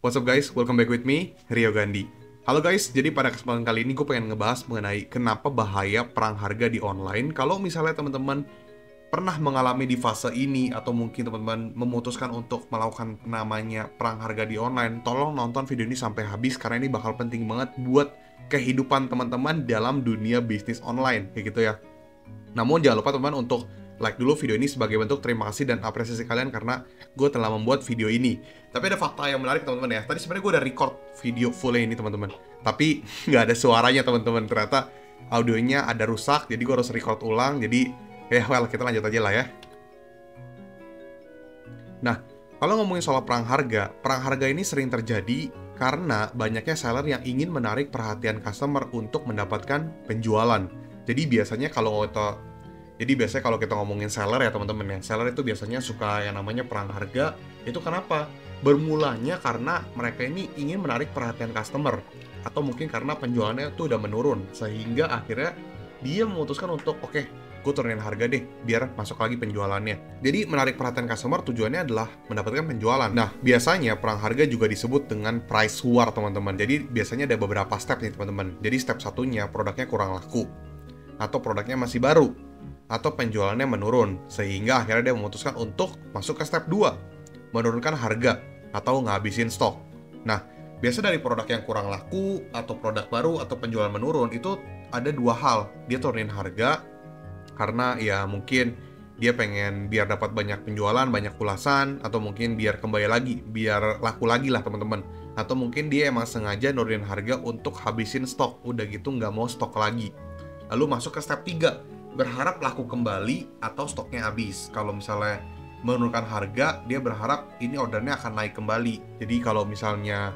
What's up guys, welcome back with me, Rio Gandhi. Halo guys, jadi pada kesempatan kali ini gue pengen ngebahas mengenai kenapa bahaya perang harga di online. Kalau misalnya teman-teman pernah mengalami di fase ini, atau mungkin teman-teman memutuskan untuk melakukan namanya perang harga di online, tolong nonton video ini sampai habis karena ini bakal penting banget buat kehidupan teman-teman dalam dunia bisnis online, kayak gitu ya. Namun jangan lupa teman-teman untuk like dulu video ini sebagai bentuk terima kasih dan apresiasi kalian karena gue telah membuat video ini. Tapi ada fakta yang menarik teman-teman ya. Tadi sebenarnya gue udah record video fullnya ini teman-teman, tapi nggak ada suaranya teman-teman. Ternyata audionya ada rusak, jadi gue harus record ulang. Jadi kita lanjut aja lah ya. Nah, kalau ngomongin soal perang harga ini sering terjadi karena banyaknya seller yang ingin menarik perhatian customer untuk mendapatkan penjualan. Jadi biasanya kalau kita ngomongin seller ya teman-teman ya, seller itu biasanya suka yang namanya perang harga. Itu kenapa? Bermulanya karena mereka ini ingin menarik perhatian customer, atau mungkin karena penjualannya tuh udah menurun, sehingga akhirnya dia memutuskan untuk oke, gue turunin harga deh biar masuk lagi penjualannya. Jadi menarik perhatian customer tujuannya adalah mendapatkan penjualan. Nah, biasanya perang harga juga disebut dengan price war teman-teman. Jadi biasanya ada beberapa step nih teman-teman. Jadi step satunya produknya kurang laku, atau produknya masih baru, atau penjualannya menurun, sehingga akhirnya dia memutuskan untuk masuk ke step 2, menurunkan harga atau ngabisin stok. Nah, biasa dari produk yang kurang laku atau produk baru atau penjualan menurun itu ada dua hal. Dia turunin harga karena ya mungkin dia pengen biar dapat banyak penjualan, banyak ulasan, atau mungkin biar kembali lagi, biar laku lagi lah teman-teman. Atau mungkin dia emang sengaja nurunin harga untuk habisin stok, udah gitu nggak mau stok lagi. Lalu masuk ke step 3, berharap laku kembali atau stoknya habis. Kalau misalnya menurunkan harga, dia berharap ini ordernya akan naik kembali. Jadi kalau misalnya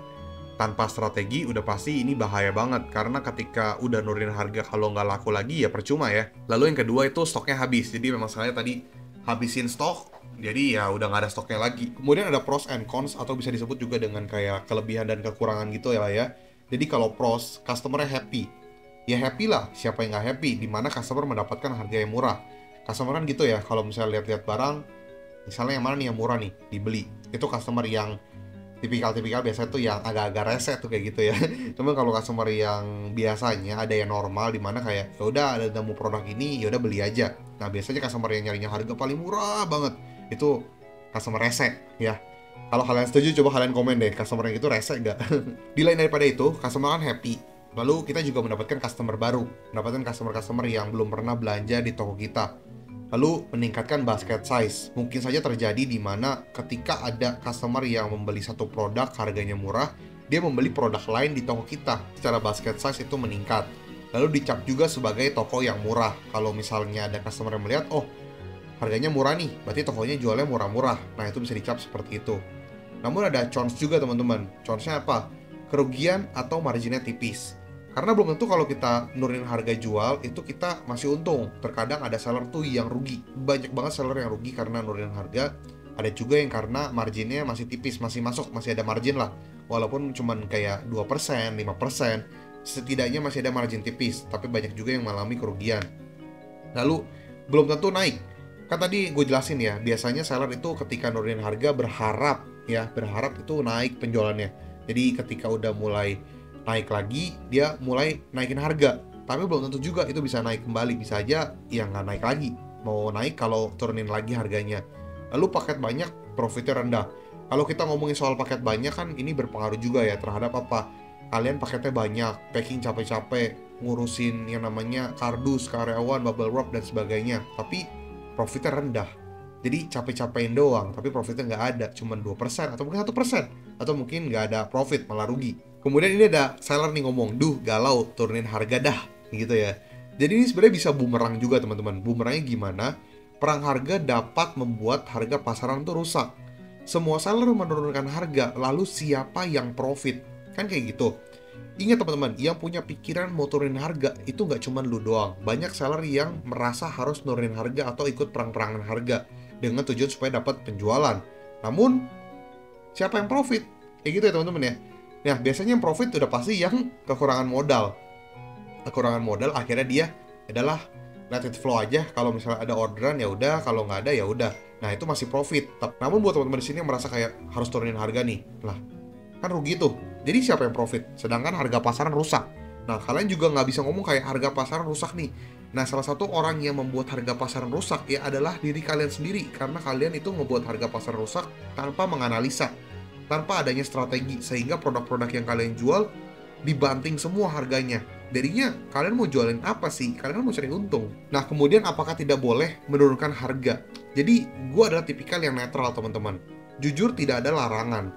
tanpa strategi, udah pasti ini bahaya banget. Karena ketika udah nurunin harga, kalau nggak laku lagi ya percuma ya. Lalu yang kedua itu stoknya habis. Jadi memang sekali tadi habisin stok, jadi ya udah nggak ada stoknya lagi. Kemudian ada pros and cons, atau bisa disebut juga dengan kayak kelebihan dan kekurangan gitu ya. Jadi kalau pros, customer-nya happy. Ya happy lah, siapa yang nggak happy dimana customer mendapatkan harga yang murah. Customer kan gitu ya, kalau misalnya lihat-lihat barang, misalnya yang mana nih yang murah nih dibeli, itu customer yang tipikal biasanya tuh yang agak-agak rese tuh kayak gitu ya. Cuman kalau customer yang biasanya ada yang normal dimana kayak ya udah ada nemu produk ini, ya udah beli aja. Nah biasanya customer yang nyarinya harga paling murah banget itu customer rese ya. Kalau kalian setuju, coba kalian komen deh, customer yang itu rese nggak? Di lain daripada itu, customer kan happy. Lalu kita juga mendapatkan customer baru, mendapatkan customer-customer yang belum pernah belanja di toko kita. Lalu meningkatkan basket size. Mungkin saja terjadi di mana ketika ada customer yang membeli satu produk harganya murah, dia membeli produk lain di toko kita. Secara basket size itu meningkat. Lalu dicap juga sebagai toko yang murah. Kalau misalnya ada customer yang melihat, oh harganya murah nih, berarti tokonya jualnya murah-murah. Nah itu bisa dicap seperti itu. Namun ada cons juga teman-teman. Consnya apa? Kerugian atau marginnya tipis. Karena belum tentu kalau kita nurunin harga jual, itu kita masih untung. Terkadang ada seller tuh yang rugi. Banyak banget seller yang rugi karena nurunin harga. Ada juga yang karena marginnya masih tipis, masih masuk, masih ada margin lah. Walaupun cuman kayak 2%, 5%, setidaknya masih ada margin tipis. Tapi banyak juga yang mengalami kerugian. Lalu, belum tentu naik. Kan tadi gue jelasin ya, biasanya seller itu ketika nurunin harga berharap itu naik penjualannya. Jadi ketika udah mulai naik lagi, dia mulai naikin harga. Tapi belum tentu juga itu bisa naik kembali. Bisa aja ya nggak naik lagi. Mau naik kalau turunin lagi harganya. Lalu paket banyak, profitnya rendah. Kalau kita ngomongin soal paket banyak kan ini berpengaruh juga ya terhadap apa? Kalian paketnya banyak, packing capek-capek, ngurusin yang namanya kardus, karyawan, bubble wrap, dan sebagainya. Tapi profitnya rendah. Jadi capek-capekin doang, tapi profitnya nggak ada. Cuma 2% atau mungkin 1%. Atau mungkin nggak ada profit, malah rugi. Kemudian ini ada seller nih ngomong, duh galau, turunin harga dah, gitu ya. Jadi ini sebenarnya bisa bumerang juga teman-teman. Bumerangnya gimana? Perang harga dapat membuat harga pasaran tuh rusak. Semua seller menurunkan harga, lalu siapa yang profit? Kan kayak gitu. Ingat teman-teman, yang punya pikiran mau turunin harga, itu nggak cuma lu doang. Banyak seller yang merasa harus nurunin harga atau ikut perang-perangan harga dengan tujuan supaya dapat penjualan. Namun, siapa yang profit? Kayak gitu ya teman-teman ya. Nah, biasanya yang profit udah pasti yang kekurangan modal. Kekurangan modal akhirnya dia adalah let it flow aja. Kalau misalnya ada orderan ya udah, kalau nggak ada ya udah. Nah, itu masih profit. Namun buat teman-teman di sini yang merasa kayak harus turunin harga nih. Lah, kan rugi tuh. Jadi siapa yang profit? Sedangkan harga pasaran rusak. Nah, kalian juga nggak bisa ngomong kayak harga pasaran rusak nih. Nah, salah satu orang yang membuat harga pasaran rusak ya adalah diri kalian sendiri, karena kalian itu ngebuat harga pasaran rusak tanpa menganalisa, tanpa adanya strategi, sehingga produk-produk yang kalian jual dibanting semua harganya. Jadinya kalian mau jualin apa sih? Kalian mau cari untung. Nah, kemudian apakah tidak boleh menurunkan harga? Jadi, gue adalah tipikal yang netral, teman-teman. Jujur, tidak ada larangan.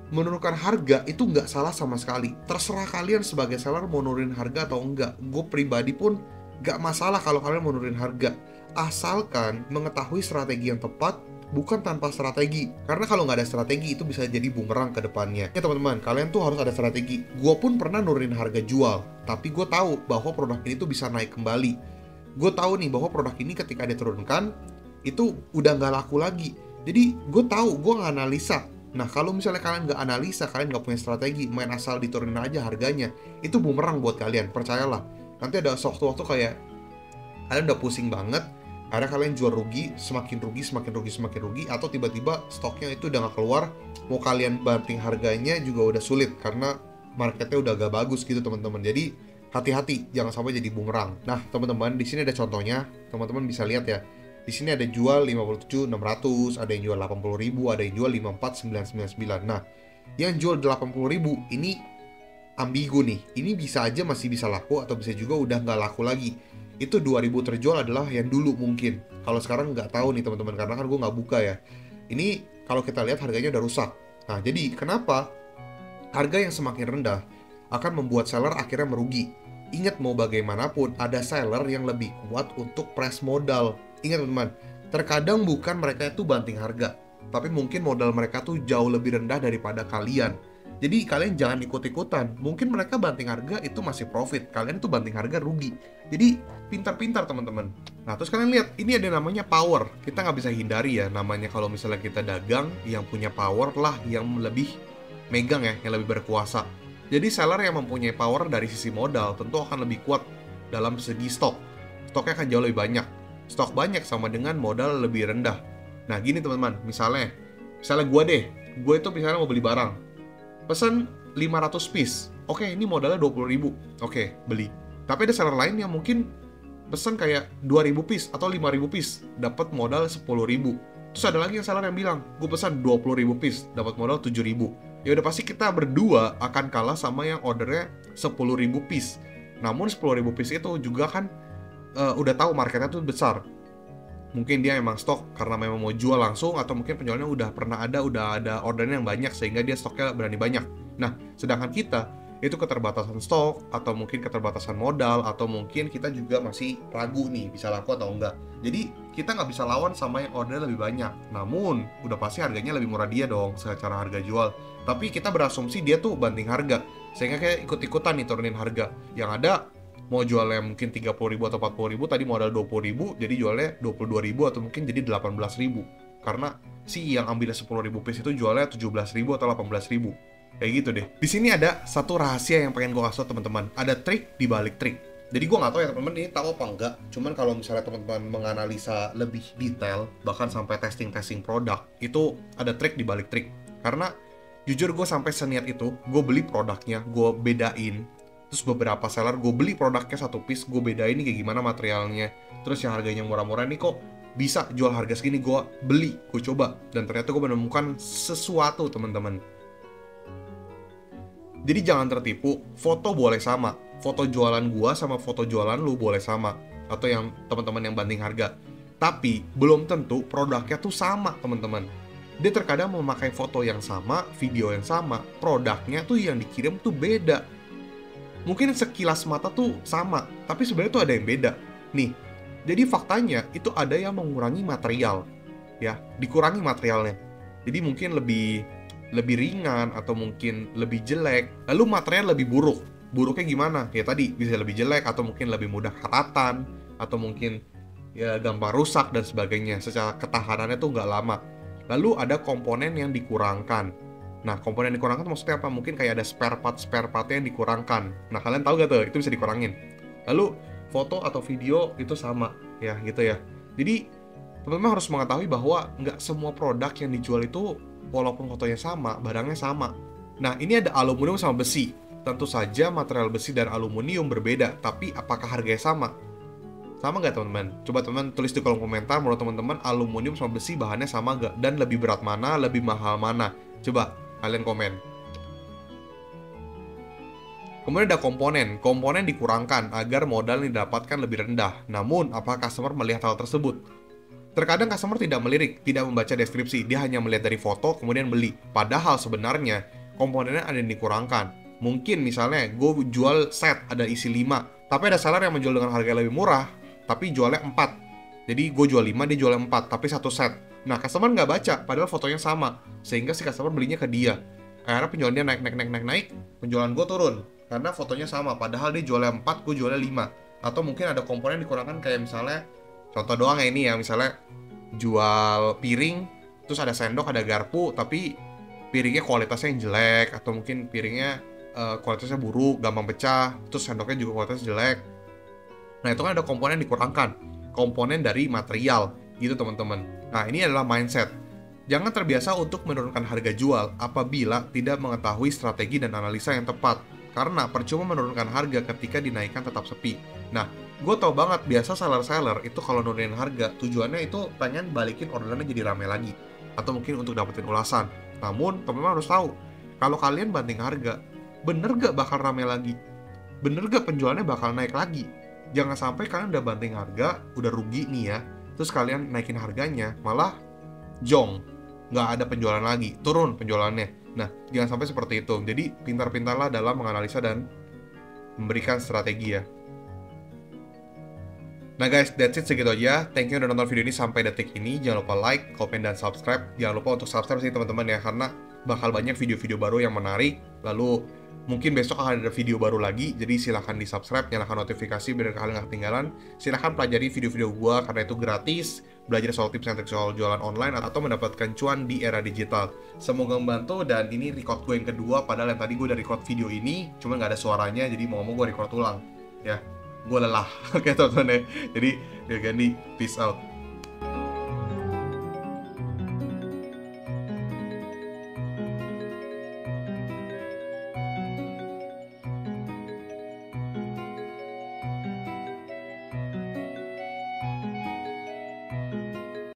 Menurunkan harga itu nggak salah sama sekali. Terserah kalian sebagai seller mau nurunin harga atau enggak. Gue pribadi pun nggak masalah kalau kalian mau nurunin harga. Asalkan mengetahui strategi yang tepat, bukan tanpa strategi. Karena kalau nggak ada strategi, itu bisa jadi bumerang ke depannya. Ya teman-teman, kalian tuh harus ada strategi. Gue pun pernah nurunin harga jual, tapi gue tahu bahwa produk ini tuh bisa naik kembali. Gue tahu nih bahwa produk ini ketika diturunkan, itu udah nggak laku lagi. Jadi gue tahu, gue nggak analisa. Nah, kalau misalnya kalian nggak analisa, kalian nggak punya strategi, main asal diturunin aja harganya, itu bumerang buat kalian, percayalah. Nanti ada waktu-waktu kayak kalian udah pusing banget, akhirnya kalian jual rugi, semakin rugi, atau tiba-tiba stoknya itu udah nggak keluar, mau kalian banting harganya juga udah sulit, karena marketnya udah gak bagus gitu teman-teman. Jadi hati-hati, jangan sampai jadi bumerang. Nah teman-teman, di sini ada contohnya, teman-teman bisa lihat ya. Di sini ada jual 57.600, ada yang jual 80.000, ada yang jual 54.999. Nah, yang jual 80.000 ini ambigu nih. Ini bisa aja masih bisa laku atau bisa juga udah nggak laku lagi. Itu 2.000 terjual adalah yang dulu mungkin. Kalau sekarang nggak tahu nih teman-teman, karena kan gue nggak buka ya. Ini kalau kita lihat harganya udah rusak. Nah, jadi kenapa harga yang semakin rendah akan membuat seller akhirnya merugi? Ingat, mau bagaimanapun ada seller yang lebih kuat untuk press modal. Ingat teman-teman, terkadang bukan mereka itu banting harga, tapi mungkin modal mereka tuh jauh lebih rendah daripada kalian. Jadi kalian jangan ikut-ikutan. Mungkin mereka banting harga itu masih profit, kalian itu banting harga rugi. Jadi pintar-pintar teman-teman. Nah terus kalian lihat, ini ada namanya power. Kita nggak bisa hindari ya, namanya kalau misalnya kita dagang, yang punya power lah yang lebih megang ya, yang lebih berkuasa. Jadi seller yang mempunyai power dari sisi modal tentu akan lebih kuat dalam segi stok. Stoknya akan jauh lebih banyak. Stok banyak sama dengan modal lebih rendah. Nah gini teman-teman, misalnya gue itu misalnya mau beli barang, pesan 500 piece. Oke, ini modalnya 20.000. Oke, beli. Tapi ada seller lain yang mungkin pesan kayak 2.000 piece atau 5.000 piece, dapat modal 10.000. Terus ada lagi yang seller yang bilang, gue pesan 20.000 piece, dapat modal 7.000. Ya udah pasti kita berdua akan kalah sama yang ordernya 10.000 piece. Namun 10.000 piece itu juga kan udah tahu marketnya tuh besar. Mungkin dia emang stok karena memang mau jual langsung, atau mungkin penjualnya udah ada ordernya yang banyak sehingga dia stoknya berani banyak. Nah, sedangkan kita itu keterbatasan stok, atau mungkin keterbatasan modal, atau mungkin kita juga masih ragu nih bisa laku atau enggak. Jadi kita nggak bisa lawan sama yang order lebih banyak. Namun udah pasti harganya lebih murah dia dong secara harga jual. Tapi kita berasumsi dia tuh banting harga, sehingga kayak ikut-ikutan nih turunin harga. Yang ada mau jualnya mungkin 30.000 atau 40.000, tadi modal 20.000, jadi jualnya 22.000 atau mungkin jadi 18.000. Karena si yang ambilnya 10.000 piece itu jualnya 17.000 atau 18.000. Kayak gitu deh. Di sini ada satu rahasia yang pengen gue kasih teman-teman. Ada trik di balik trik. Jadi gue nggak tahu ya teman-teman ini tahu apa enggak. Cuman kalau misalnya teman-teman menganalisa lebih detail, bahkan sampai testing produk, itu ada trik di balik trik. Karena jujur gue sampai seniat itu, gue beli produknya, gue bedain. Terus beberapa seller gue beli produknya satu piece, gue bedain nih kayak gimana materialnya. Terus yang harganya murah-murah nih kok bisa jual harga segini, gue beli, gue coba. Dan ternyata gue menemukan sesuatu teman-teman. Jadi jangan tertipu, foto boleh sama. Foto jualan gua sama foto jualan lu boleh sama. Atau yang teman-teman yang banding harga. Tapi belum tentu produknya tuh sama teman-teman. Dia terkadang memakai foto yang sama, video yang sama, produknya tuh yang dikirim tuh beda. Mungkin sekilas mata tuh sama, tapi sebenarnya tuh ada yang beda. Nih, jadi faktanya itu ada yang mengurangi material. Ya, dikurangi materialnya. Jadi mungkin lebih ringan atau mungkin lebih jelek, lalu material lebih buruk. Buruknya gimana? Ya tadi bisa lebih jelek, atau mungkin lebih mudah karatan, atau mungkin ya gampang rusak dan sebagainya. Secara ketahanannya tuh nggak lama. Lalu ada komponen yang dikurangkan. Nah, komponen yang dikurangkan maksudnya apa? Mungkin kayak ada spare part yang dikurangkan. Nah, kalian tahu gak tuh? Itu bisa dikurangin. Lalu foto atau video itu sama, ya gitu ya. Jadi teman-teman harus mengetahui bahwa nggak semua produk yang dijual itu walaupun fotonya sama, barangnya sama. Nah, ini ada aluminium sama besi. Tentu saja material besi dan aluminium berbeda, tapi apakah harganya sama? Sama nggak teman-teman? Coba teman-teman tulis di kolom komentar, menurut teman-teman aluminium sama besi bahannya sama nggak? Dan lebih berat mana, lebih mahal mana? Coba kalian komen. Kemudian ada komponen. Komponen dikurangkan agar modal yang didapatkan lebih rendah. Namun, apakah customer melihat hal tersebut? Terkadang customer tidak melirik, tidak membaca deskripsi, dia hanya melihat dari foto kemudian beli. Padahal sebenarnya komponennya ada yang dikurangkan. Mungkin misalnya gue jual set ada isi 5, tapi ada seller yang menjual dengan harga lebih murah, tapi jualnya 4. Jadi gue jual 5, dia jual 4, tapi satu set. Nah, customer nggak baca, padahal fotonya sama. Sehingga si customer belinya ke dia. Akhirnya penjualannya naik, penjualan gue turun. Karena fotonya sama, padahal dia jualnya 4, gue jualnya 5. Atau mungkin ada komponen dikurangkan kayak misalnya, contoh doang ya ini ya, misalnya jual piring, terus ada sendok, ada garpu, tapi piringnya kualitasnya yang jelek, atau mungkin piringnya kualitasnya buruk, gampang pecah, terus sendoknya juga kualitasnya jelek. Nah, itu kan ada komponen dikurangkan, komponen dari material, gitu teman-teman. Nah, ini adalah mindset. Jangan terbiasa untuk menurunkan harga jual apabila tidak mengetahui strategi dan analisa yang tepat. Karena percuma menurunkan harga ketika dinaikkan tetap sepi. Nah, gue tau banget biasa seller-seller itu kalau nurunin harga tujuannya itu pengen balikin orderannya jadi rame lagi. Atau mungkin untuk dapetin ulasan. Namun, teman-teman harus tahu, kalau kalian banting harga, bener gak bakal rame lagi? Bener gak penjualannya bakal naik lagi? Jangan sampai kalian udah banting harga, udah rugi nih ya, terus kalian naikin harganya, malah jong, nggak ada penjualan lagi, turun penjualannya. Nah, jangan sampai seperti itu. Jadi, pintar-pintarlah dalam menganalisa dan memberikan strategi ya. Nah guys, that's it, segitu aja. Thank you udah nonton video ini sampai detik ini. Jangan lupa like, komen, dan subscribe. Jangan lupa untuk subscribe sih teman-teman ya, karena bakal banyak video-video baru yang menarik. Lalu mungkin besok akan ada video baru lagi. Jadi silahkan di subscribe, nyalakan notifikasi biar kalian nggak ketinggalan. Silahkan pelajari video-video gua karena itu gratis. Belajar soal tips and trik soal jualan online atau mendapatkan cuan di era digital. Semoga membantu, dan ini record gue yang kedua. Padahal yang tadi gue udah record video ini, cuma nggak ada suaranya, jadi mau ngomong gue record ulang. Ya, gue lelah. Oke teman-teman ya. Jadi, ganti, peace out.